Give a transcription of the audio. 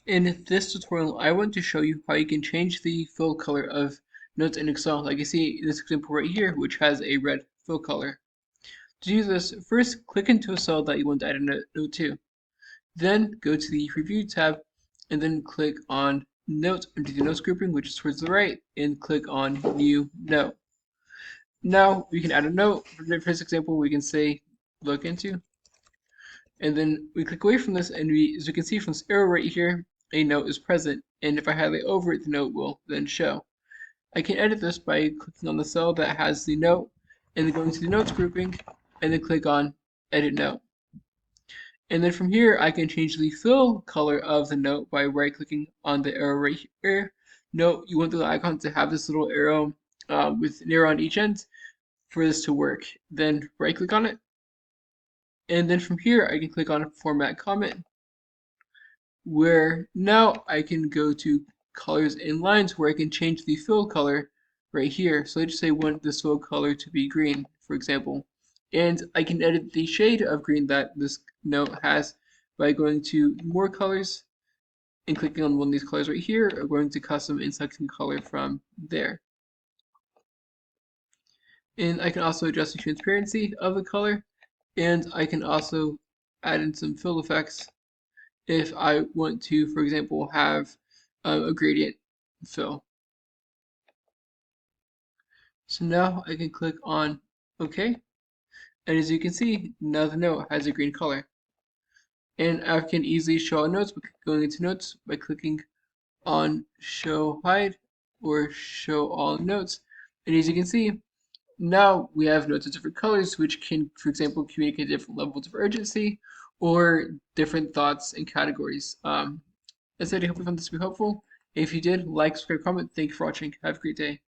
In this tutorial, I want to show you how you can change the fill color of notes in Excel, like you see in this example right here, which has a red fill color. To do this, first click into a cell that you want to add a note to. Then go to the Review tab, and then click on Note under the Notes grouping, which is towards the right, and click on New Note. Now we can add a note. For this example, we can say look into. And then we click away from this, and as you can see from this arrow right here, a note is present. And if I highlight over it, the note will then show. I can edit this by clicking on the cell that has the note, and then going to the notes grouping, and then click on Edit Note. And then from here, I can change the fill color of the note by right-clicking on the arrow right here. Note you want the icon to have this little arrow with an arrow on each end for this to work. Then right-click on it, and then from here, I can click on Format Comment, where now I can go to colors and lines where I can change the fill color right here. So let's just say I want this fill color to be green, for example. And I can edit the shade of green that this note has by going to More Colors and clicking on one of these colors right here, or going to Custom and selecting color from there. And I can also adjust the transparency of the color, and I can also add in some fill effects if I want to, for example, have a gradient fill. So now I can click on OK, and as you can see, now the note has a green color. And I can easily show all notes by going into Notes by clicking on Show Hide or Show All Notes. And as you can see, now we have notes of different colors, which can, for example, communicate different levels of urgency or different thoughts and categories. As I said, I hope you found this to be helpful. If you did, like, subscribe, comment. Thank you for watching. Have a great day.